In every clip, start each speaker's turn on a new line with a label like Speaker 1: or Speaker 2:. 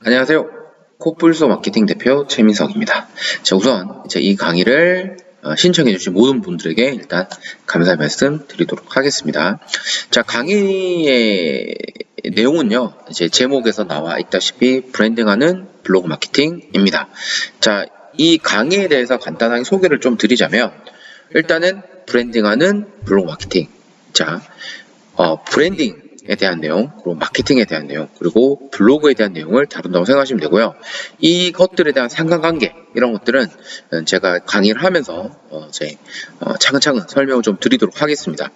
Speaker 1: 안녕하세요. 코뿔소 마케팅 대표 최민석입니다. 자, 우선 이제 이 강의를 신청해주신 모든 분들에게 일단 감사의 말씀 드리도록 하겠습니다. 자, 강의의 내용은요, 이제 제목에서 나와 있다시피 브랜딩하는 블로그 마케팅입니다. 자, 이 강의에 대해서 간단하게 소개를 좀 드리자면, 일단은 브랜딩하는 블로그 마케팅. 자, 브랜딩에 대한 내용, 그리고 마케팅에 대한 내용, 그리고 블로그에 대한 내용을 다룬다고 생각하시면 되고요. 이것들에 대한 상관관계, 이런 것들은 제가 강의를 하면서 차근차근 설명을 좀 드리도록 하겠습니다.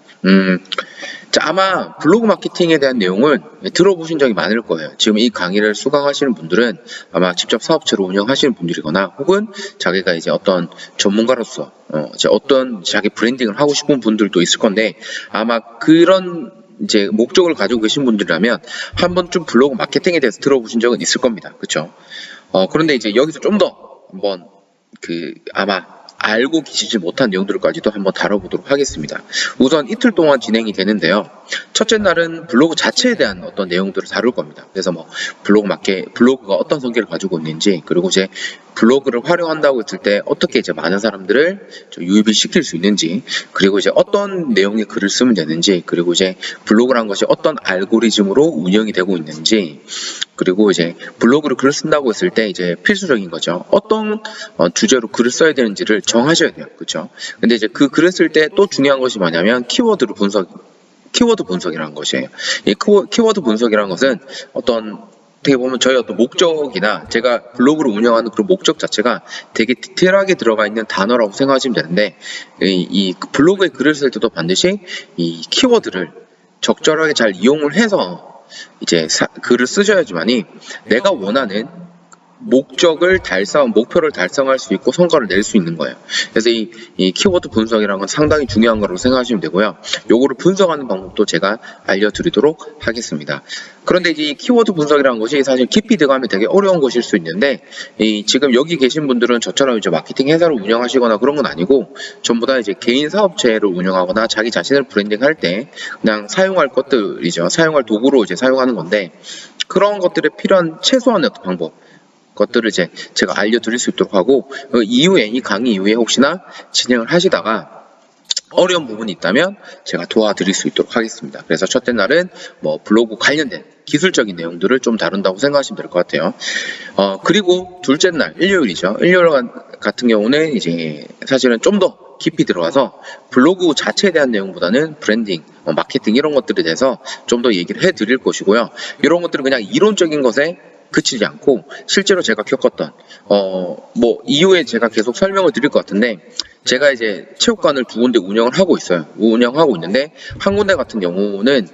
Speaker 1: 자, 아마 블로그 마케팅에 대한 내용은 들어보신 적이 많을 거예요. 지금 이 강의를 수강하시는 분들은 아마 직접 사업체를 운영하시는 분들이거나 혹은 자기가 이제 어떤 전문가로서 어떤 자기 브랜딩을 하고 싶은 분들도 있을 건데, 아마 그런 이제 목적을 가지고 계신 분들이라면 한 번쯤 블로그 마케팅에 대해서 들어보신 적은 있을 겁니다. 그렇죠? 그런데 이제 여기서 좀 더 한번 아마 알고 계시지 못한 내용들까지도 한번 다뤄보도록 하겠습니다. 우선 이틀 동안 진행이 되는데요. 첫째 날은 블로그 자체에 대한 어떤 내용들을 다룰 겁니다. 그래서 뭐 블로그가 어떤 성격을 가지고 있는지, 그리고 이제 블로그를 활용한다고 했을 때 어떻게 이제 많은 사람들을 유입을 시킬 수 있는지, 그리고 이제 어떤 내용의 글을 쓰면 되는지, 그리고 이제 블로그란 것이 어떤 알고리즘으로 운영이 되고 있는지, 그리고 이제 블로그를 글을 쓴다고 했을 때 이제 필수적인 거죠. 어떤 주제로 글을 써야 되는지를 정하셔야 돼요. 그렇죠? 근데 이제 그 글을 쓸 때 또 중요한 것이 뭐냐면 키워드 분석이라는 것이에요. 이 키워드 분석이라는 것은 어떻게 보면 저희 어떤 목적이나 제가 블로그를 운영하는 그런 목적 자체가 되게 디테일하게 들어가 있는 단어라고 생각하시면 되는데, 이 블로그에 글을 쓸 때도 반드시 이 키워드를 적절하게 잘 이용을 해서 이제 글을 쓰셔야지만이 내가 원하는 목표를 달성할 수 있고 성과를 낼 수 있는 거예요. 그래서 이 키워드 분석이라는 건 상당히 중요한 거라고 생각하시면 되고요. 요거를 분석하는 방법도 제가 알려드리도록 하겠습니다. 그런데 이제 이 키워드 분석이라는 것이 사실 깊이 들어가면 되게 어려운 것일 수 있는데, 지금 여기 계신 분들은 저처럼 이제 마케팅 회사를 운영하시거나 그런 건 아니고, 전부 다 이제 개인 사업체를 운영하거나 자기 자신을 브랜딩할 때 그냥 사용할 것들이죠. 사용할 도구로 이제 사용하는 건데, 그런 것들에 필요한 최소한의 어떤 방법, 것들을 이제 제가 알려드릴 수 있도록 하고, 이 강의 이후에 혹시나 진행을 하시다가 어려운 부분이 있다면 제가 도와드릴 수 있도록 하겠습니다. 그래서 첫째 날은 뭐 블로그 관련된 기술적인 내용들을 좀 다룬다고 생각하시면 될 것 같아요. 그리고 둘째 날, 일요일이죠. 일요일 같은 경우는 이제 사실은 좀 더 깊이 들어가서 블로그 자체에 대한 내용보다는 브랜딩, 마케팅 이런 것들에 대해서 좀 더 얘기를 해드릴 것이고요. 이런 것들은 그냥 이론적인 것에 그치지 않고 실제로 제가 겪었던 뭐 이후에 제가 계속 설명을 드릴 것 같은데, 제가 이제 체육관을 두 군데 운영하고 있는데, 한 군데 같은 경우는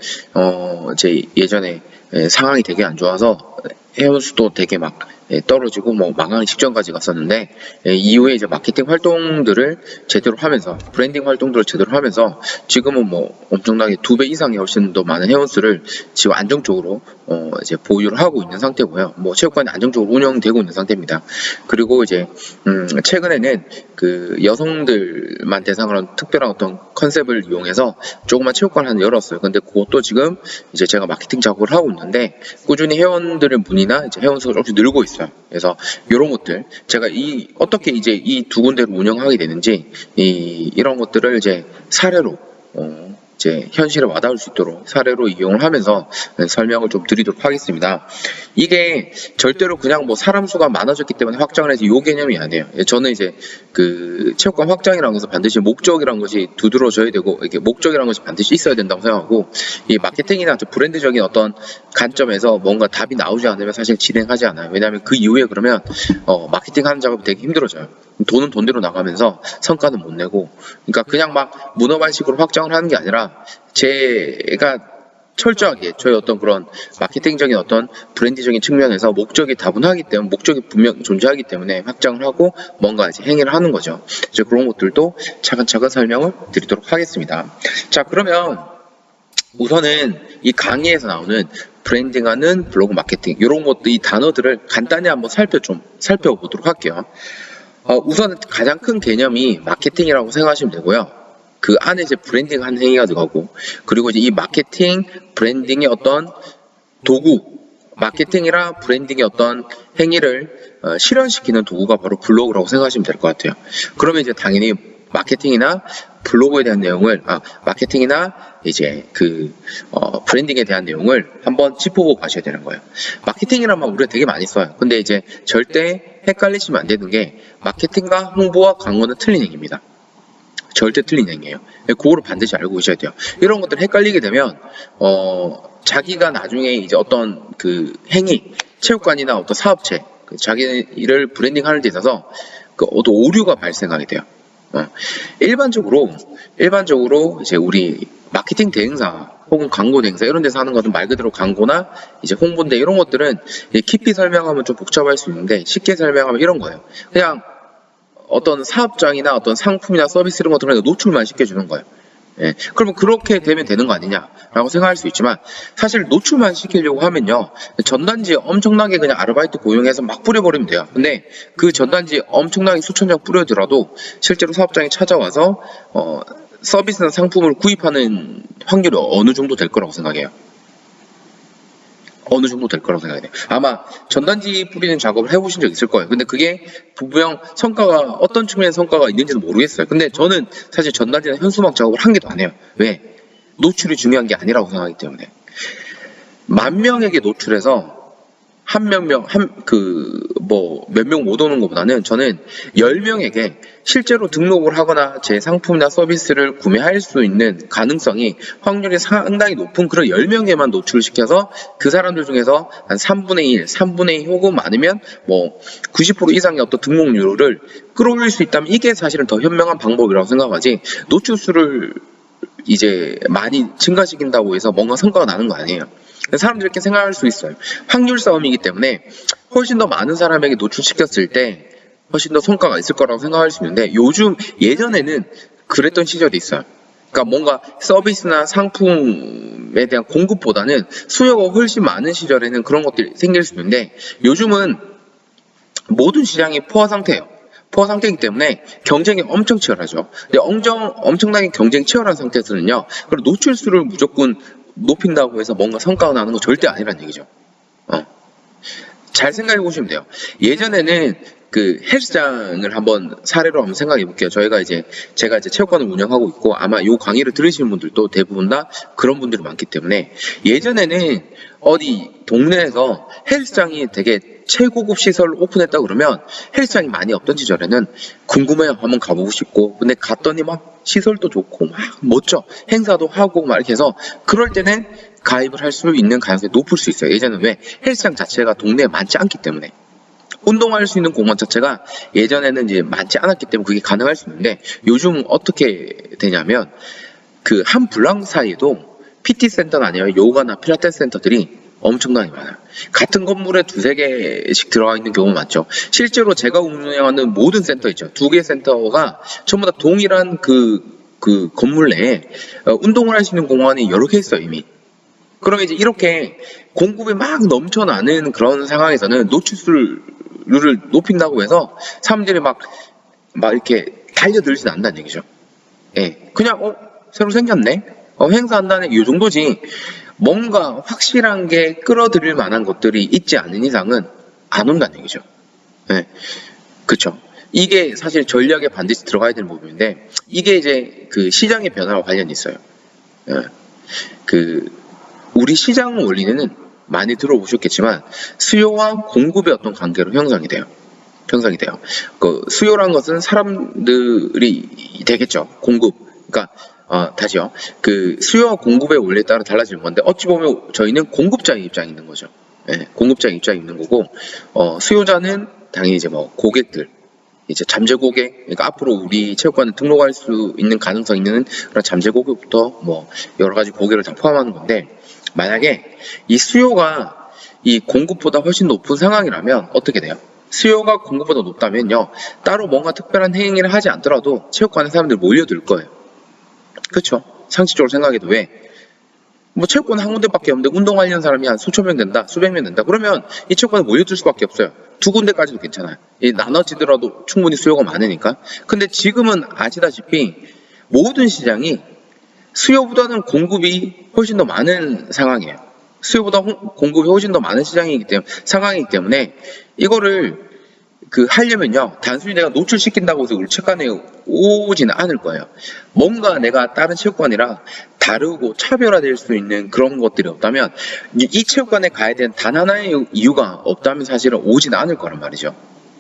Speaker 1: 제 예전에 상황이 되게 안 좋아서 회원수도 되게 막 떨어지고 뭐 망하기 직전까지 갔었는데, 이후에 이제 마케팅 활동들을 제대로 하면서 브랜딩 활동들을 제대로 하면서 지금은 뭐 엄청나게 2배 이상의 훨씬 더 많은 회원수를 지금 안정적으로 이제 보유를 하고 있는 상태고요. 뭐 체육관이 안정적으로 운영되고 있는 상태입니다. 그리고 이제 최근에는 그 여성들만 대상으로 한 특별한 어떤 컨셉을 이용해서 조그만 체육관을 하나 열었어요. 근데 그것도 지금 이제 제가 마케팅 작업을 하고 있는데, 꾸준히 회원들의 문의나 이제 회원수가 조금씩 늘고 있어요. 그래서 이런 것들 제가 어떻게 이제 이 두 군데를 운영하게 되는지, 이런 것들을 이제 사례로 이제 현실에 와닿을 수 있도록 사례로 이용을 하면서 설명을 좀 드리도록 하겠습니다. 이게 절대로 그냥 뭐 사람 수가 많아졌기 때문에 확장을 해서 요 개념이 아니에요. 저는 이제 그 체육관 확장이라는 것은 반드시 목적이라는 것이 두드러져야 되고, 이게 목적이라는 것이 반드시 있어야 된다고 생각하고, 이 마케팅이나 브랜드적인 어떤 관점에서 뭔가 답이 나오지 않으면 사실 진행하지 않아요. 왜냐하면 그 이후에 그러면 마케팅 하는 작업이 되게 힘들어져요. 돈은 돈대로 나가면서 성과는 못 내고, 그러니까 그냥 막 문어발식으로 확장을 하는 게 아니라 제가 철저하게 저희 어떤 그런 마케팅적인 어떤 브랜디적인 측면에서 목적이 다분하기 때문에, 목적이 분명 존재하기 때문에 확장을 하고 뭔가 이제 행위를 하는 거죠. 이제 그런 것들도 차근차근 설명을 드리도록 하겠습니다. 자, 그러면 우선은 이 강의에서 나오는 브랜딩하는 블로그 마케팅, 이런 것들, 이 단어들을 간단히 한번 살펴보도록 할게요. 우선 가장 큰 개념이 마케팅이라고 생각하시면 되고요. 그 안에 이제 브랜딩 한 행위가 들어가고, 그리고 이제 이 마케팅, 브랜딩의 어떤 도구, 마케팅이나 브랜딩의 어떤 행위를 실현시키는 도구가 바로 블로그라고 생각하시면 될 것 같아요. 그러면 이제 당연히 마케팅이나 블로그에 대한 내용을, 마케팅이나 이제 브랜딩에 대한 내용을 한번 짚어보고 가셔야 되는 거예요. 마케팅이란 말 우리가 되게 많이 써요. 근데 이제 절대 헷갈리시면 안 되는 게 마케팅과 홍보와 광고는 틀린 얘기입니다. 절대 틀린 얘기예요. 그거를 반드시 알고 계셔야 돼요. 이런 것들 헷갈리게 되면 자기가 나중에 이제 어떤 행위, 체육관이나 어떤 사업체, 자기를 브랜딩하는 데 있어서 어떤 오류가 발생하게 돼요. 일반적으로 이제 우리 마케팅 대행사 혹은 광고 대행사 이런 데서 하는 것은 말 그대로 광고나 이제 홍보인데, 이런 것들은 깊이 설명하면 좀 복잡할 수 있는데 쉽게 설명하면 이런 거예요. 그냥 어떤 사업장이나 어떤 상품이나 서비스 이런 것들을 노출만 시켜주는 거예요. 예, 그러면 그렇게 되면 되는 거 아니냐라고 생각할 수 있지만, 사실 노출만 시키려고 하면요, 전단지에 엄청나게 그냥 아르바이트 고용해서 막 뿌려버리면 돼요. 근데 그 전단지에 엄청나게 수천 장 뿌려더라도 실제로 사업장에 찾아와서 서비스나 상품을 구입하는 확률이 어느 정도 될 거라고 생각해요. 어느 정도 될 거라고 생각해요. 아마 전단지 뿌리는 작업을 해보신 적 있을 거예요. 근데 그게 분명 성과가, 어떤 측면의 성과가 있는지는 모르겠어요. 근데 저는 사실 전단지나 현수막 작업을 한 개도 안 해요. 왜? 노출이 중요한 게 아니라고 생각하기 때문에. 10,000명에게 노출해서 몇 명 못 오는 것보다는 저는 10명에게 실제로 등록을 하거나 제 상품이나 서비스를 구매할 수 있는 가능성이, 확률이 상당히 높은 그런 10명에만 노출을 시켜서 그 사람들 중에서 한 3분의 1, 3분의 2 혹은 많으면 90% 이상의 어떤 등록률을 끌어올릴 수 있다면 이게 사실은 더 현명한 방법이라고 생각하지, 노출수를 이제 많이 증가시킨다고 해서 뭔가 성과가 나는 거 아니에요. 사람들이 이렇게 생각할 수 있어요. 확률 싸움이기 때문에 훨씬 더 많은 사람에게 노출시켰을 때 훨씬 더 성과가 있을 거라고 생각할 수 있는데, 예전에는 그랬던 시절이 있어요. 그러니까 뭔가 서비스나 상품에 대한 공급보다는 수요가 훨씬 많은 시절에는 그런 것들이 생길 수 있는데, 요즘은 모든 시장이 포화 상태예요. 포화 상태이기 때문에 경쟁이 엄청 치열하죠. 근데 엄청나게 경쟁이 치열한 상태에서는요, 그리고 노출수를 무조건 높인다고 해서 뭔가 성과가 나는 건 절대 아니란 얘기죠. 잘 생각해 보시면 돼요. 예전에는 헬스장을 사례로 한번 생각해 볼게요. 제가 이제 체육관을 운영하고 있고, 아마 이 강의를 들으시는 분들도 대부분 다 그런 분들이 많기 때문에, 예전에는 어디 동네에서 헬스장이 되게 최고급 시설을 오픈했다 그러면 헬스장이 많이 없던 시절에는 궁금해요. 한번 가보고 싶고, 근데 갔더니 막 시설도 좋고 막 멋져, 행사도 하고 막 이렇게 해서, 그럴 때는 가입을 할 수 있는 가능성이 높을 수 있어요. 예전에는 왜? 헬스장 자체가 동네에 많지 않기 때문에. 운동할 수 있는 공간 자체가 예전에는 이제 많지 않았기 때문에 그게 가능할 수 있는데, 요즘 어떻게 되냐면 한 블락 사이에도 PT 센터가 아니라 요가나 필라테스 센터들이 엄청나게 많아요. 같은 건물에 2-3개씩 들어가 있는 경우가 많죠. 실제로 제가 운영하는 모든 센터 있죠. 2개 센터가 전부 다 동일한 건물 내에 운동을 할 수 있는 공간이 여러 개 있어요, 이미. 그러면 이제 이렇게 공급이 막 넘쳐나는 그런 상황에서는 노출수를 높인다고 해서 사람들이 막 이렇게 달려들진 않는다는 얘기죠. 예, 그냥 새로 생겼네, 행사한다는 이 정도지, 뭔가 확실한 게 끌어들일 만한 것들이 있지 않은 이상은 안 온다는 얘기죠. 예, 그쵸. 이게 사실 전략에 반드시 들어가야 되는 부분인데, 이게 이제 시장의 변화와 관련이 있어요. 예, 우리 시장 원리는 많이 들어보셨겠지만 수요와 공급의 어떤 관계로 형성이 돼요. 수요란 것은 사람들이 되겠죠. 공급. 그러니까 다시요. 수요와 공급의 원리에 따라 달라지는 건데, 어찌 보면 저희는 공급자의 입장이 있는 거죠. 예, 공급자의 입장이 있는 거고, 수요자는 당연히 이제 고객들, 이제 잠재 고객, 그러니까 앞으로 우리 체육관에 등록할 수 있는 가능성 있는 그런 잠재 고객부터 여러 가지 고객을 다 포함하는 건데, 만약에 이 수요가 이 공급보다 훨씬 높은 상황이라면 어떻게 돼요? 수요가 공급보다 높다면요, 따로 뭔가 특별한 행위를 하지 않더라도 체육관에 사람들이 몰려들 거예요. 그렇죠? 상식적으로 생각해도 왜? 체육관 한 군데밖에 없는데 운동하려는 사람이 한 수천 명 된다, 수백 명 된다, 그러면 이 체육관에 몰려들 수밖에 없어요. 2군데까지도 괜찮아요. 나눠지더라도 충분히 수요가 많으니까. 근데 지금은 아시다시피 모든 시장이 수요보다는 공급이 훨씬 더 많은 상황이에요. 수요보다 공급이 훨씬 더 많은 상황이기 때문에 이거를 하려면요, 단순히 내가 노출시킨다고 해서 우리 체육관에 오지는 않을 거예요. 뭔가 내가 다른 체육관이랑 다르고 차별화될 수 있는 그런 것들이 없다면, 이 체육관에 가야 되는 단 하나의 이유가 없다면 사실은 오지는 않을 거란 말이죠.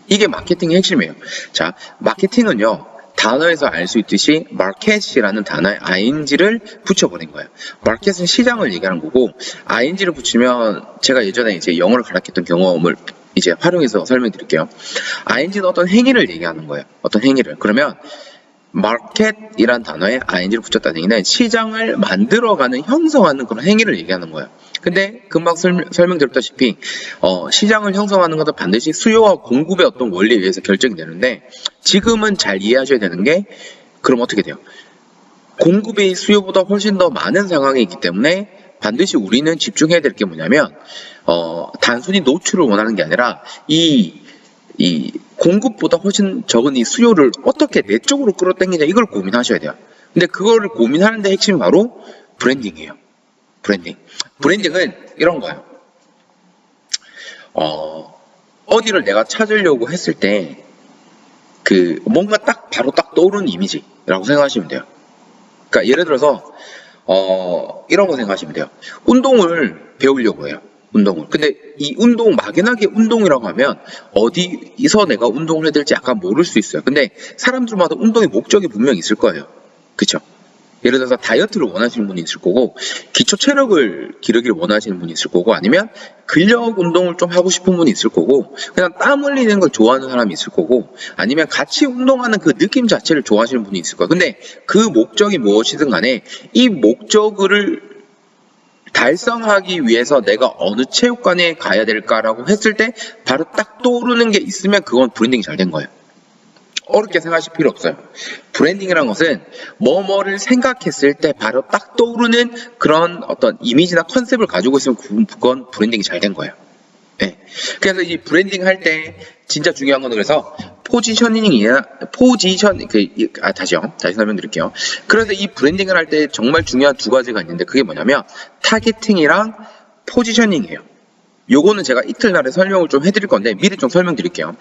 Speaker 1: 이게 마케팅의 핵심이에요. 자, 마케팅은요, 단어에서 알 수 있듯이 마켓이라는 단어에 ing를 붙여버린 거예요. 마켓은 시장을 얘기하는 거고, ing를 붙이면 제가 예전에 이제 영어를 가르쳤던 경험을 이제 활용해서 설명드릴게요. ing는 어떤 행위를 얘기하는 거예요. 어떤 행위를. 그러면 market이란 단어에 ing를 붙였다는 얘기는 시장을 만들어가는, 형성하는 그런 행위를 얘기하는 거예요. 근데 금방 설명드렸다시피 시장을 형성하는 것은 반드시 수요와 공급의 어떤 원리에 의해서 결정이 되는데, 지금은 잘 이해하셔야 되는 게, 그럼 어떻게 돼요? 공급이 수요보다 훨씬 더 많은 상황이 있기 때문에 반드시 우리는 집중해야 될 게 뭐냐면, 단순히 노출을 원하는 게 아니라 이 공급보다 훨씬 적은 이 수요를 어떻게 내 쪽으로 끌어당기냐, 이걸 고민하셔야 돼요. 근데 그거를 고민하는 데 핵심이 바로 브랜딩이에요. 브랜딩은 이런 거예요. 어디를 내가 찾으려고 했을 때 뭔가 바로 떠오르는 이미지라고 생각하시면 돼요. 그러니까 예를 들어서 이런 거 생각하시면 돼요. 운동을 배우려고 해요. 근데 이 막연하게 운동이라고 하면 어디서 내가 운동을 해야 될지 약간 모를 수 있어요. 근데 사람들마다 운동의 목적이 분명히 있을 거예요. 그쵸? 예를 들어서 다이어트를 원하시는 분이 있을 거고, 기초 체력을 기르기를 원하시는 분이 있을 거고, 아니면 근력 운동을 좀 하고 싶은 분이 있을 거고, 그냥 땀 흘리는 걸 좋아하는 사람이 있을 거고, 아니면 같이 운동하는 그 느낌 자체를 좋아하시는 분이 있을 거예요. 근데 그 목적이 무엇이든 간에 이 목적을 달성하기 위해서 내가 어느 체육관에 가야 될까라고 했을 때 바로 딱 떠오르는 게 있으면 그건 브랜딩이 잘 된 거예요. 어렵게 생각하실 필요 없어요. 브랜딩이라는 것은 뭐뭐를 생각했을 때 바로 딱 떠오르는 그런 어떤 이미지나 컨셉을 가지고 있으면 그건 브랜딩이 잘 된 거예요. 네. 그래서 이 브랜딩 할 때 진짜 중요한 건, 그래서 다시 설명드릴게요. 그래서 이 브랜딩을 할 때 정말 중요한 두 가지가 있는데, 그게 뭐냐면 타겟팅이랑 포지셔닝이에요. 요거는 제가 이틀날에 설명을 좀 해드릴 건데 미리 좀 설명드릴게요.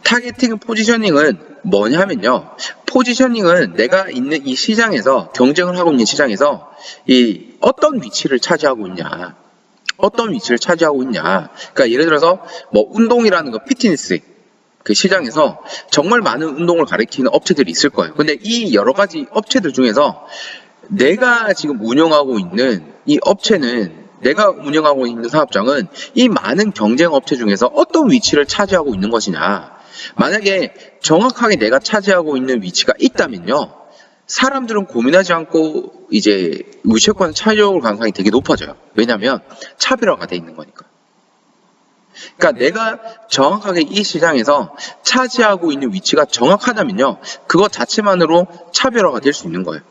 Speaker 1: 타겟팅, 포지셔닝은 뭐냐면요, 포지셔닝은 내가 있는 이 시장에서, 경쟁을 하고 있는 시장에서 어떤 위치를 차지하고 있냐. 그러니까 예를 들어서 뭐 운동이라는 거, 피트니스 그 시장에서 정말 많은 운동을 가리키는 업체들이 있을 거예요. 근데 이 여러 가지 업체들 중에서 내가 지금 운영하고 있는 이 업체는, 내가 운영하고 있는 사업장은 이 많은 경쟁 업체 중에서 어떤 위치를 차지하고 있는 것이냐. 만약에 정확하게 내가 차지하고 있는 위치가 있다면요, 사람들은 고민하지 않고 이제 우리 체육관을 차지할 가능성이 되게 높아져요. 왜냐하면 차별화가 돼 있는 거니까. 그러니까 내가 정확하게 이 시장에서 차지하고 있는 위치가 정확하다면요, 그것 자체만으로 차별화가 될 수 있는 거예요.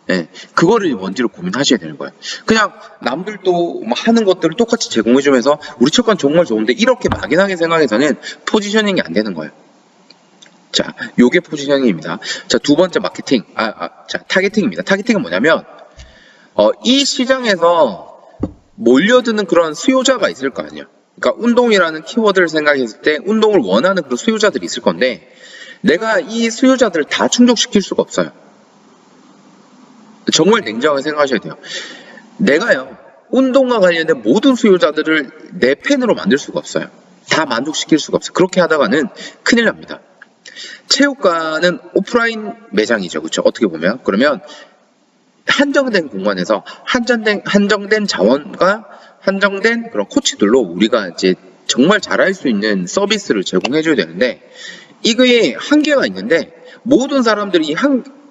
Speaker 1: 네, 그거를 뭔지를 고민하셔야 되는 거예요. 그냥 남들도 하는 것들을 똑같이 제공해주면서 우리 체육관 정말 좋은데 이렇게 막연하게 생각해서는 포지셔닝이 안 되는 거예요. 자, 요게 포지셔닝입니다. 자, 두 번째 마케팅, 자, 타겟팅입니다. 타겟팅은 뭐냐면 이 시장에서 몰려드는 그런 수요자가 있을 거 아니에요. 그러니까 운동이라는 키워드를 생각했을 때 운동을 원하는 그런 수요자들이 있을 건데, 내가 이 수요자들을 다 충족시킬 수가 없어요. 정말 냉정하게 생각하셔야 돼요. 내가요, 운동과 관련된 모든 수요자들을 내 팬으로 만들 수가 없어요. 다 만족시킬 수가 없어요. 그렇게 하다가는 큰일 납니다. 체육관은 오프라인 매장이죠. 그렇죠? 어떻게 보면. 그러면 한정된 공간에서 한정된 자원과 한정된 그런 코치들로 우리가 이제 정말 잘할 수 있는 서비스를 제공해줘야 되는데, 이거에 한계가 있는데, 모든 사람들이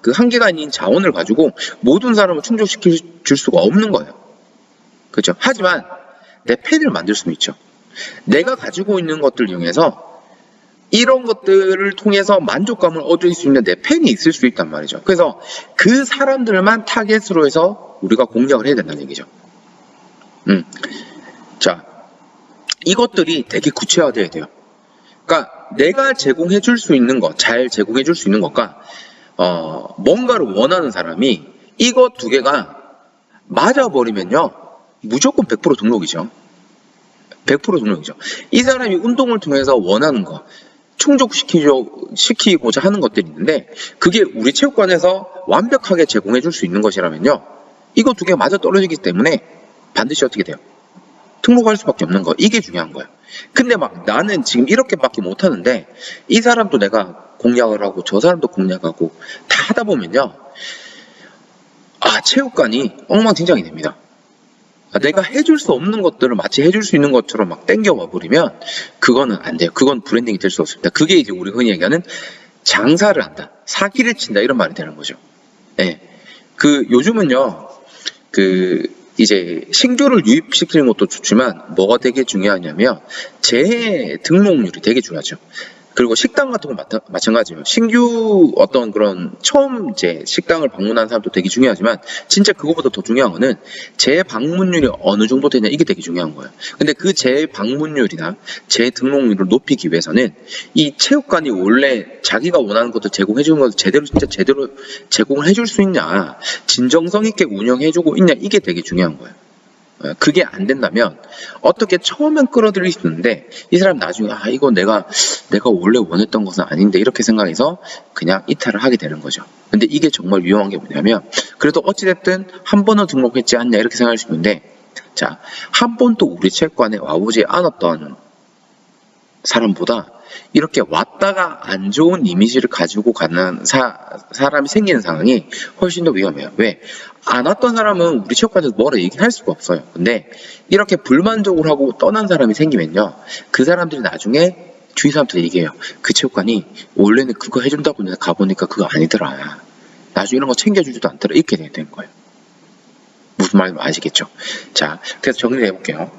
Speaker 1: 그 한계가 있는 자원을 가지고 모든 사람을 충족시킬 수가 없는 거예요. 그렇죠? 하지만 내 팬을 만들 수는 있죠. 내가 가지고 있는 것들을 이용해서 이런 것들을 통해서 만족감을 얻을 수 있는 내 팬이 있을 수 있단 말이죠. 그래서 그 사람들만 타겟으로 해서 우리가 공략을 해야 된다는 얘기죠. 자, 이것들이 되게 구체화되어야 돼요. 그러니까 내가 제공해 줄 수 있는 것, 잘 제공해 줄 수 있는 것과 뭔가를 원하는 사람이 이것 두 개가 맞아버리면요, 무조건 100% 등록이죠. 100% 등록이죠. 이 사람이 운동을 통해서 원하는 거, 충족시키고자 하는 것들이 있는데 그게 우리 체육관에서 완벽하게 제공해 줄 수 있는 것이라면요. 이거 두 개가 맞아 떨어지기 때문에 반드시 어떻게 돼요? 등록할 수밖에 없는 거. 이게 중요한 거예요. 근데 막 나는 지금 이렇게밖에 못 하는데 이 사람도 내가 공략을 하고 저 사람도 공략하고 다 하다 보면요. 체육관이 엉망진창이 됩니다. 내가 해줄 수 없는 것들을 마치 해줄 수 있는 것처럼 막 땡겨와 버리면 그거는 안 돼요. 그건 브랜딩이 될 수 없습니다. 그게 이제 우리 흔히 얘기하는 장사를 한다, 사기를 친다 이런 말이 되는 거죠. 예. 요즘은요, 이제 신규를 유입시키는 것도 좋지만 뭐가 되게 중요하냐면 재등록률이 되게 중요하죠. 그리고 식당 같은 거 마찬가지예요. 신규 어떤 그런 처음 이제 식당을 방문하는 사람도 되게 중요하지만 진짜 그거보다 더 중요한 거는 재방문율이 어느 정도 되냐 이게 되게 중요한 거예요. 근데 그 재방문율이나 재등록률을 높이기 위해서는 이 체육관이 원래 자기가 원하는 것도 제공해 주는 것을 제대로 제공을 해줄 수 있냐, 진정성 있게 운영해주고 있냐 이게 되게 중요한 거예요. 그게 안 된다면 어떻게 처음엔 끌어들일 수 있는데 이 사람 나중에 이거 내가 원래 원했던 것은 아닌데 이렇게 생각해서 그냥 이탈을 하게 되는 거죠. 근데 이게 정말 위험한 게 뭐냐면 그래도 어찌됐든 한 번은 등록했지 않냐 이렇게 생각할 수 있는데 자, 한 번도 우리 체육관에 와보지 않았던 사람보다 이렇게 왔다가 안 좋은 이미지를 가지고 가는 사람이 생기는 상황이 훨씬 더 위험해요. 왜? 안 왔던 사람은 우리 체육관에서 뭐라 얘기할 수가 없어요. 근데 이렇게 불만족을 하고 떠난 사람이 생기면요. 그 사람들이 나중에 주위 사람들 얘기해요. 그 체육관이 원래는 그거 해준다고 내가 가보니까 그거 아니더라. 나중에 이런 거 챙겨주지도 않더라. 이렇게 되는 거예요. 무슨 말인지 아시겠죠? 자, 그래서 정리를 해볼게요.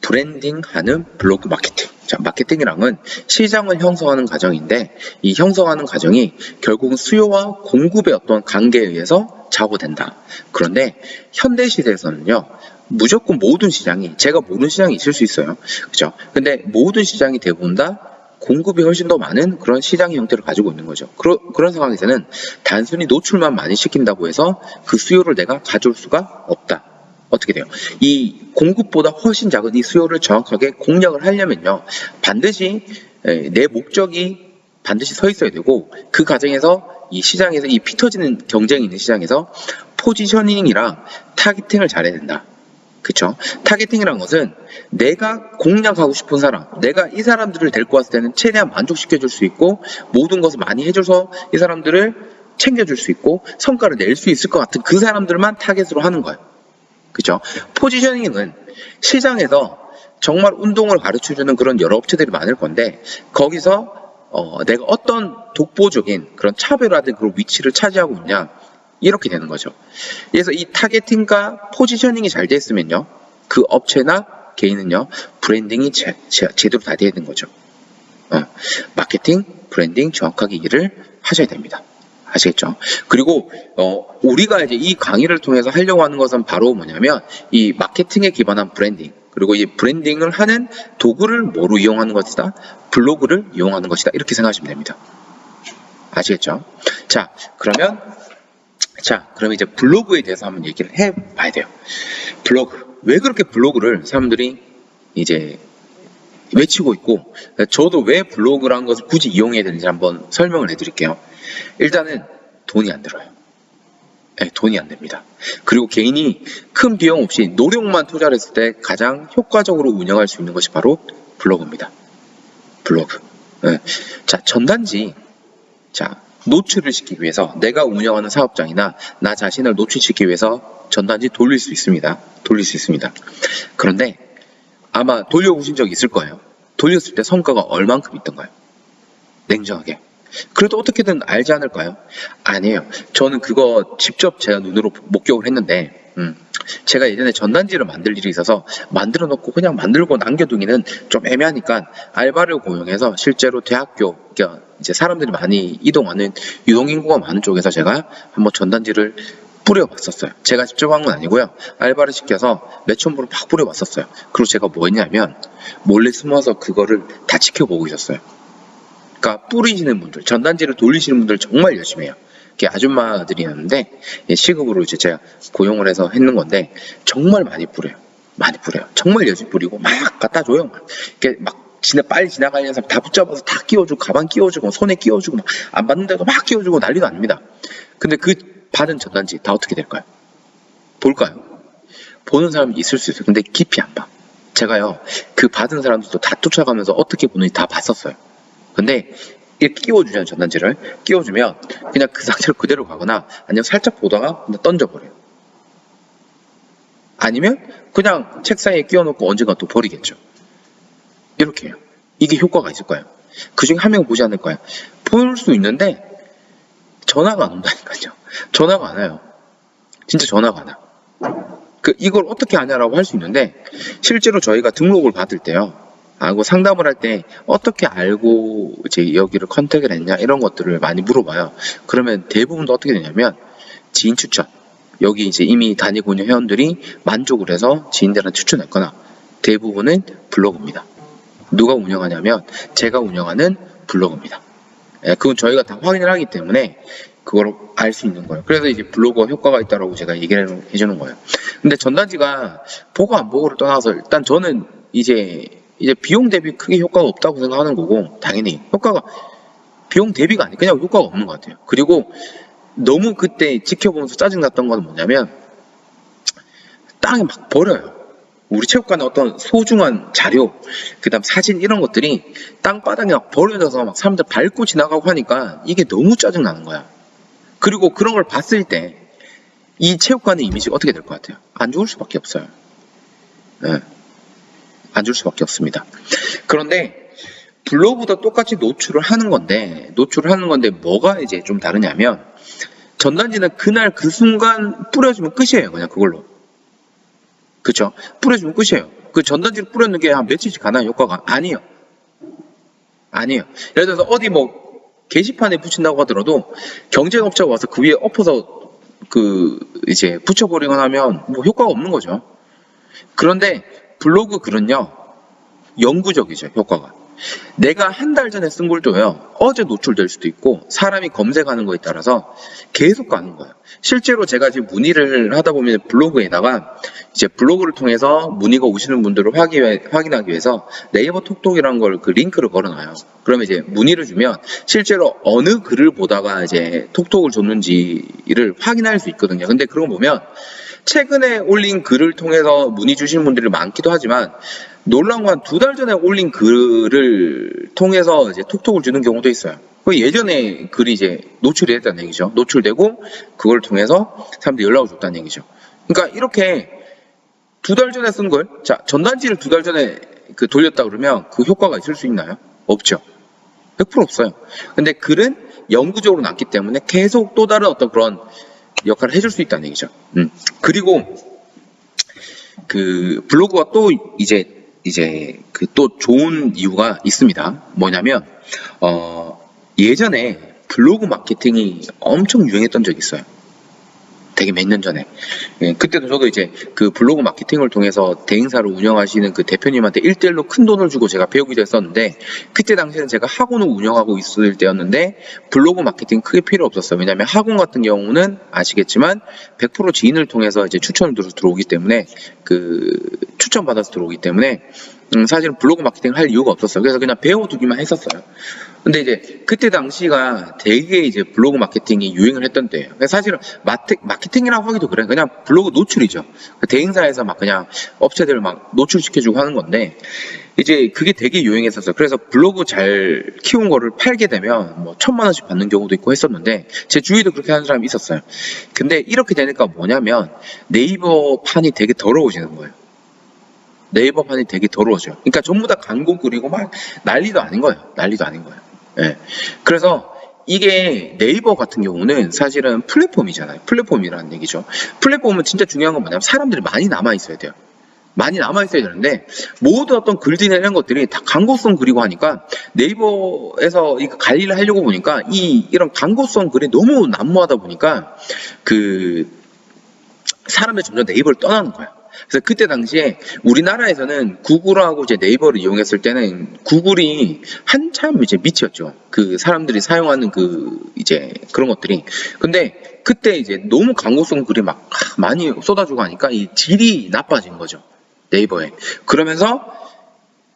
Speaker 1: 브랜딩하는 블로그 마케팅. 자, 마케팅이랑은 시장을 형성하는 과정인데 이 형성하는 과정이 결국은 수요와 공급의 어떤 관계에 의해서 좌우된다. 그런데 현대 시대에서는요. 무조건 모든 시장이 제가 모르는 시장이 있을 수 있어요. 그죠? 근데 모든 시장이 대부분 다 공급이 훨씬 더 많은 그런 시장의 형태를 가지고 있는 거죠. 그런 상황에서는 단순히 노출만 많이 시킨다고 해서 그 수요를 내가 가져올 수가 없다. 어떻게 돼요? 이 공급보다 훨씬 작은 이 수요를 정확하게 공략을 하려면요. 반드시 내 목적이 반드시 서 있어야 되고 그 과정에서 이 시장에서 이 피 터지는 경쟁이 있는 시장에서 포지셔닝이랑 타겟팅을 잘해야 된다. 그쵸? 타겟팅이란 것은 내가 공략하고 싶은 사람, 내가 이 사람들을 데리고 왔을 때는 최대한 만족시켜줄 수 있고 모든 것을 많이 해줘서 이 사람들을 챙겨줄 수 있고 성과를 낼 수 있을 것 같은 그 사람들만 타겟으로 하는 거예요. 그죠? 포지셔닝은 시장에서 정말 운동을 가르쳐주는 그런 여러 업체들이 많을 건데 거기서 내가 어떤 독보적인 그런 차별화된 그런 위치를 차지하고 있냐 이렇게 되는 거죠. 그래서 이 타겟팅과 포지셔닝이 잘 돼 있으면요 그 업체나 개인은요 브랜딩이 제대로 다 돼야 되는 거죠. 마케팅, 브랜딩 정확하게 일을 하셔야 됩니다. 아시겠죠? 그리고 우리가 이제 이 강의를 통해서 하려고 하는 것은 바로 뭐냐면 이 마케팅에 기반한 브랜딩 그리고 이 브랜딩을 하는 도구를 뭐로 이용하는 것이다? 블로그를 이용하는 것이다. 이렇게 생각하시면 됩니다. 아시겠죠? 자, 그러면 이제 블로그에 대해서 한번 얘기를 해봐야 돼요. 블로그. 왜 그렇게 블로그를 사람들이 이제 외치고 있고 저도 왜 블로그라는 것을 굳이 이용해야 되는지 한번 설명을 해드릴게요. 일단은 돈이 안 들어요. 네, 돈이 안 됩니다. 그리고 개인이 큰 비용 없이 노력만 투자를 했을 때 가장 효과적으로 운영할 수 있는 것이 바로 블로그입니다. 블로그. 네. 자, 전단지. 자, 노출을 시키기 위해서 내가 운영하는 사업장이나 나 자신을 노출시키기 위해서 전단지 돌릴 수 있습니다. 그런데 아마 돌려보신 적 있을 거예요. 돌렸을 때 성과가 얼만큼 있던가요? 냉정하게. 그래도 어떻게든 알지 않을까요? 아니에요. 저는 그거 직접 제가 눈으로 목격을 했는데 제가 예전에 전단지를 만들 일이 있어서 만들어 놓고 그냥 만들고 남겨두기는 좀 애매하니까 알바를 고용해서 실제로 대학교 그러니까 이제 사람들이 많이 이동하는 유동인구가 많은 쪽에서 제가 한번 전단지를 뿌려봤었어요. 제가 직접 한 건 아니고요. 알바를 시켜서 몇천 불을 막 뿌려봤었어요. 그리고 제가 뭐 했냐면 몰래 숨어서 그거를 다 지켜보고 있었어요. 그러니까 뿌리시는 분들, 전단지를 돌리시는 분들 정말 열심히 해요. 밖에 아줌마들이었는데 시급으로 이제 제가 고용을 해서 했는 건데 정말 많이 뿌려요. 많이 뿌려요. 정말 열심히 뿌리고 막 갖다 줘요. 막 이렇게 막 빨리 지나가는 사람 다 붙잡아서 다 끼워주고 가방 끼워주고 손에 끼워주고 막 안 받는데도 막 끼워주고 난리도 아닙니다. 근데 그 받은 전단지 다 어떻게 될까요? 볼까요? 보는 사람이 있을 수 있어요. 근데 깊이 안 봐. 제가요 그 받은 사람들도 다 쫓아가면서 어떻게 보는지 다 봤었어요. 근데 이렇게 끼워주잖아요. 전단지를 끼워주면 그냥 그 상태로 그대로 가거나 아니면 살짝 보다가 그냥 던져버려요. 아니면 그냥 책상에 끼워놓고 언젠가 또 버리겠죠. 이렇게 해요. 이게 효과가 있을까요? 그 중에 한 명 보지 않을까요? 볼 수 있는데 전화가 안 온다니까요. 전화가 안 와요. 진짜 전화가 안 와. 이걸 어떻게 하냐라고 할 수 있는데 실제로 저희가 등록을 받을 때요. 하고 상담을 할 때 어떻게 알고 이제 여기를 컨택을 했냐 이런 것들을 많이 물어봐요. 그러면 대부분 다 어떻게 되냐면 지인 추천. 여기 이제 이미 다니고 있는 회원들이 만족을 해서 지인들한테 추천했거나 대부분은 블로그입니다. 누가 운영하냐면 제가 운영하는 블로그입니다. 그건 저희가 다 확인을 하기 때문에 그걸 알 수 있는 거예요. 그래서 이제 블로그가 효과가 있다라고 제가 얘기를 해주는 거예요. 근데 전단지가 보고 안 보고를 떠나서 일단 저는 이제 비용 대비 크게 효과가 없다고 생각하는 거고 당연히 효과가 비용 대비가 아니고 그냥 효과가 없는 것 같아요. 그리고 너무 그때 지켜보면서 짜증났던 건 뭐냐면 땅에 막 버려요. 우리 체육관에 어떤 소중한 자료, 그 다음 사진 이런 것들이 땅바닥에 막 버려져서 막 사람들 밟고 지나가고 하니까 이게 너무 짜증나는 거야. 그리고 그런 걸 봤을 때 이 체육관의 이미지가 어떻게 될 것 같아요? 안 좋을 수밖에 없어요. 네. 안 좋을 수밖에 없습니다. 그런데 블로그도 똑같이 노출을 하는 건데 뭐가 이제 좀 다르냐면 전단지는 그날 그 순간 뿌려주면 끝이에요. 그냥 그걸로. 그쵸? 뿌려주면 끝이에요. 그 전단지를 뿌렸는 게 한 며칠씩 가나요? 효과가? 아니에요. 아니에요. 예를 들어서 어디 뭐 게시판에 붙인다고 하더라도 경쟁업체가 와서 그 위에 엎어서 이제 붙여버리거나 하면 뭐 효과가 없는 거죠. 그런데 블로그 글은요, 영구적이죠, 효과가. 내가 한 달 전에 쓴 글도요, 어제 노출될 수도 있고, 사람이 검색하는 거에 따라서 계속 가는 거예요. 실제로 제가 지금 문의를 하다 보면 블로그에다가 이제 블로그를 통해서 문의가 오시는 분들을 확인하기 위해서 네이버 톡톡이라는 걸 그 링크를 걸어놔요. 그러면 이제 문의를 주면 실제로 어느 글을 보다가 이제 톡톡을 줬는지를 확인할 수 있거든요. 근데 그런 거 보면 최근에 올린 글을 통해서 문의 주신 분들이 많기도 하지만 놀라운 건 2달 전에 올린 글을 통해서 이제 톡톡을 주는 경우도 있어요. 예전에 글이 이제 노출이 됐다는 얘기죠. 노출되고 그걸 통해서 사람들이 연락을 줬다는 얘기죠. 그러니까 이렇게 2달 전에 쓴 걸, 자, 전단지를 2달 전에 돌렸다 그러면 그 효과가 있을 수 있나요? 없죠. 100% 없어요. 근데 글은 영구적으로 남기 때문에 계속 또 다른 어떤 그런 역할을 해줄 수 있다는 얘기죠. 그리고 그 블로그가 또 이제 또 좋은 이유가 있습니다. 뭐냐면 예전에 블로그 마케팅이 엄청 유행했던 적이 있어요. 되게 몇 년 전에. 그때도 저도 이제 그 블로그 마케팅을 통해서 대행사를 운영하시는 그 대표님한테 1대1로 큰 돈을 주고 제가 배우기도 했었는데 그때 당시에는 제가 학원을 운영하고 있을 때였는데 블로그 마케팅 크게 필요 없었어요. 왜냐하면 학원 같은 경우는 아시겠지만 100% 지인을 통해서 이제 추천을 들어오기 때문에 추천받아서 들어오기 때문에 사실은 블로그 마케팅을 할 이유가 없었어요. 그래서 그냥 배워두기만 했었어요. 근데 이제 그때 당시가 되게 이제 블로그 마케팅이 유행을 했던 때예요. 사실은 마케팅이라고 하기도 그래. 그냥 블로그 노출이죠. 대행사에서 막 그냥 업체들을 막 노출시켜주고 하는 건데 이제 그게 되게 유행했었어요. 그래서 블로그 잘 키운 거를 팔게 되면 뭐 1,000만 원씩 받는 경우도 있고 했었는데 제 주위에도 그렇게 하는 사람이 있었어요. 근데 이렇게 되니까 뭐냐면 네이버 판이 되게 더러워지는 거예요. 네이버판이 되게 더러워져요. 그러니까 전부 다 광고 그리고 막 난리도 아닌 거예요. 난리도 아닌 거예요. 예. 그래서 이게 네이버 같은 경우는 사실은 플랫폼이잖아요. 플랫폼이라는 얘기죠. 플랫폼은 진짜 중요한 건 뭐냐면 사람들이 많이 남아 있어야 돼요. 많이 남아 있어야 되는데 모든 어떤 글들이나 이런 것들이 다 광고성 글이고 하니까 네이버에서 이거 관리를 하려고 보니까 이런 광고성 글이 너무 난무하다 보니까 사람들이 점점 네이버를 떠나는 거야. 그래서 그때 당시에 우리나라에서는 구글하고 이제 네이버를 이용했을 때는 구글이 한참 이제 밑이었죠. 그 사람들이 사용하는 그 이제 그런 것들이. 근데 그때 이제 너무 광고성 글이 막 많이 쏟아지고 하니까 이 질이 나빠진 거죠. 네이버에. 그러면서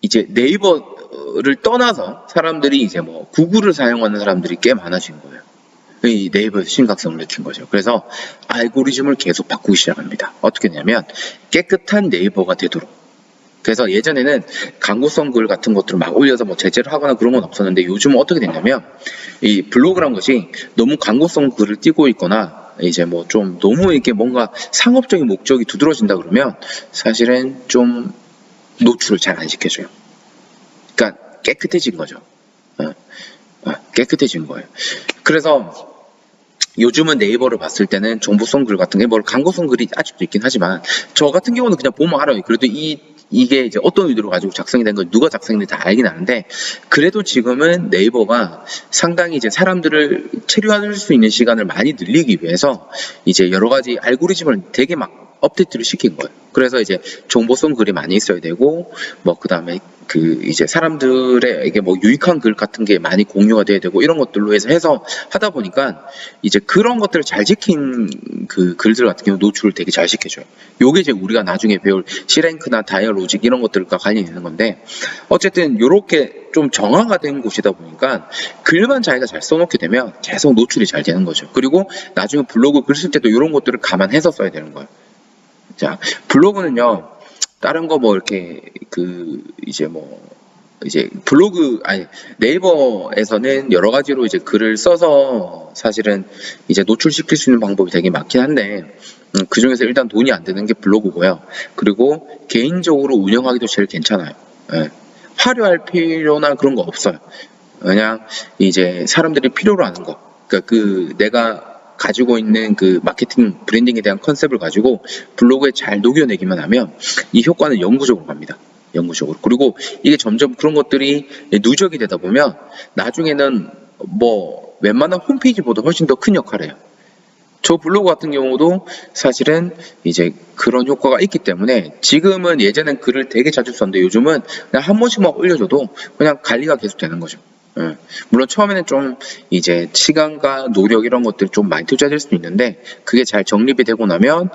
Speaker 1: 이제 네이버를 떠나서 사람들이 이제 뭐 구글을 사용하는 사람들이 꽤 많아진 거예요. 이 네이버에서 심각성을 느낀 거죠. 그래서 알고리즘을 계속 바꾸기 시작합니다. 어떻게 되냐면 깨끗한 네이버가 되도록. 그래서 예전에는 광고성 글 같은 것들을 막 올려서 뭐 제재를 하거나 그런 건 없었는데 요즘은 어떻게 됐냐면 이 블로그란 것이 너무 광고성 글을 띄고 있거나 이제 뭐 좀 너무 이렇게 뭔가 상업적인 목적이 두드러진다 그러면 사실은 좀 노출을 잘 안 시켜줘요. 그러니까 깨끗해진 거죠. 깨끗해진 거예요. 그래서 요즘은 네이버를 봤을 때는 정보성 글 같은 게 뭐 광고성 글이 아직도 있긴 하지만 저 같은 경우는 그냥 보면 알아요. 그래도 이게 이제 어떤 의도로 가지고 작성이 된 건 누가 작성인지 다 알긴 아는데 그래도 지금은 네이버가 상당히 이제 사람들을 체류할 수 있는 시간을 많이 늘리기 위해서 이제 여러 가지 알고리즘을 되게 막 업데이트를 시킨 거예요. 그래서 이제 정보성 글이 많이 있어야 되고 뭐 그다음에 그 이제 사람들에게 뭐 유익한 글 같은 게 많이 공유가 돼야 되고 이런 것들로 해서 하다 보니까 이제 그런 것들을 잘 지킨 그 글들 같은 경우 노출을 되게 잘 시켜줘요. 요게 이제 우리가 나중에 배울 C랭크나 다이얼로직 이런 것들과 관련이 있는 건데 어쨌든 요렇게 좀 정화가 된 곳이다 보니까 글만 자기가 잘 써놓게 되면 계속 노출이 잘 되는 거죠. 그리고 나중에 블로그 글 쓸 때도 이런 것들을 감안해서 써야 되는 거예요. 자, 블로그는요. 다른 거 뭐 이렇게 그 이제 뭐 이제 블로그 아니 네이버에서는 여러 가지로 이제 글을 써서 사실은 이제 노출시킬 수 있는 방법이 되게 많긴 한데 그 중에서 일단 돈이 안 드는 게 블로그고요. 그리고 개인적으로 운영하기도 제일 괜찮아요. 예. 화려할 필요나 그런 거 없어요. 그냥 이제 사람들이 필요로 하는 거. 그러니까 그 내가 가지고 있는 그 마케팅 브랜딩에 대한 컨셉을 가지고 블로그에 잘 녹여내기만 하면 이 효과는 영구적으로 갑니다. 영구적으로. 그리고 이게 점점 그런 것들이 누적이 되다 보면 나중에는 뭐 웬만한 홈페이지보다 훨씬 더 큰 역할을 해요. 저 블로그 같은 경우도 사실은 이제 그런 효과가 있기 때문에 지금은 예전엔 글을 되게 자주 썼는데 요즘은 그냥 한 번씩만 올려줘도 그냥 관리가 계속 되는 거죠. 물론 처음에는 좀 이제 시간과 노력 이런 것들이 좀 많이 투자될 수도 있는데 그게 잘 정립이 되고 나면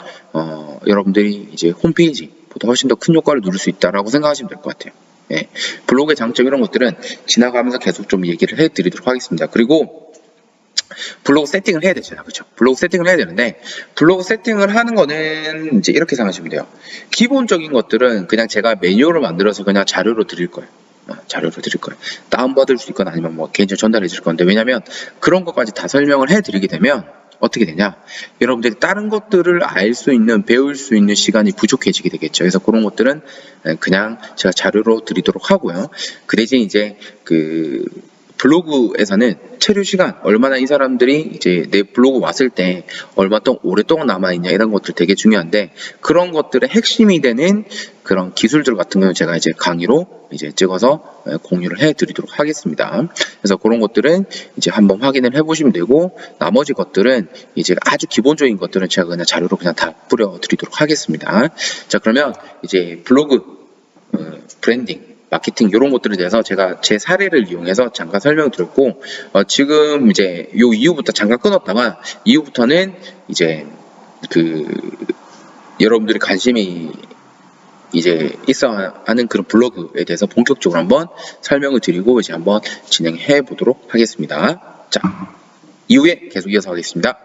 Speaker 1: 여러분들이 이제 홈페이지보다 훨씬 더 큰 효과를 누릴 수 있다라고 생각하시면 될 것 같아요. 예. 블로그의 장점 이런 것들은 지나가면서 계속 좀 얘기를 해드리도록 하겠습니다. 그리고 블로그 세팅을 해야 되잖아, 그죠? 블로그 세팅을 해야 되는데 블로그 세팅을 하는 거는 이제 이렇게 생각하시면 돼요. 기본적인 것들은 그냥 제가 매뉴얼을 만들어서 그냥 자료로 드릴 거예요. 자료로 드릴 거예요. 다운받을 수 있거나 아니면 뭐 개인적으로 전달해 드릴 건데 왜냐면 그런 것까지 다 설명을 해 드리게 되면 어떻게 되냐? 여러분들이 다른 것들을 알 수 있는, 배울 수 있는 시간이 부족해지게 되겠죠. 그래서 그런 것들은 그냥 제가 자료로 드리도록 하고요. 그 대신 이제 그 블로그에서는 체류 시간, 얼마나 이 사람들이 이제 내 블로그 왔을 때 얼마 동안 오랫동안 남아있냐 이런 것들 되게 중요한데 그런 것들의 핵심이 되는 그런 기술들 같은 경우는 제가 이제 강의로 이제 찍어서 공유를 해드리도록 하겠습니다. 그래서 그런 것들은 이제 한번 확인을 해보시면 되고 나머지 것들은 이제 아주 기본적인 것들은 제가 그냥 자료로 그냥 다 뿌려드리도록 하겠습니다. 자, 그러면 이제 블로그 브랜딩 마케팅 이런 것들에 대해서 제가 제 사례를 이용해서 잠깐 설명을 드렸고 지금 이제 요 이후부터 잠깐 끊었다가 이후부터는 이제 그 여러분들이 관심이 이제 있어 하는 그런 블로그에 대해서 본격적으로 한번 설명을 드리고 이제 한번 진행해 보도록 하겠습니다. 자, 이후에 계속 이어서 하겠습니다.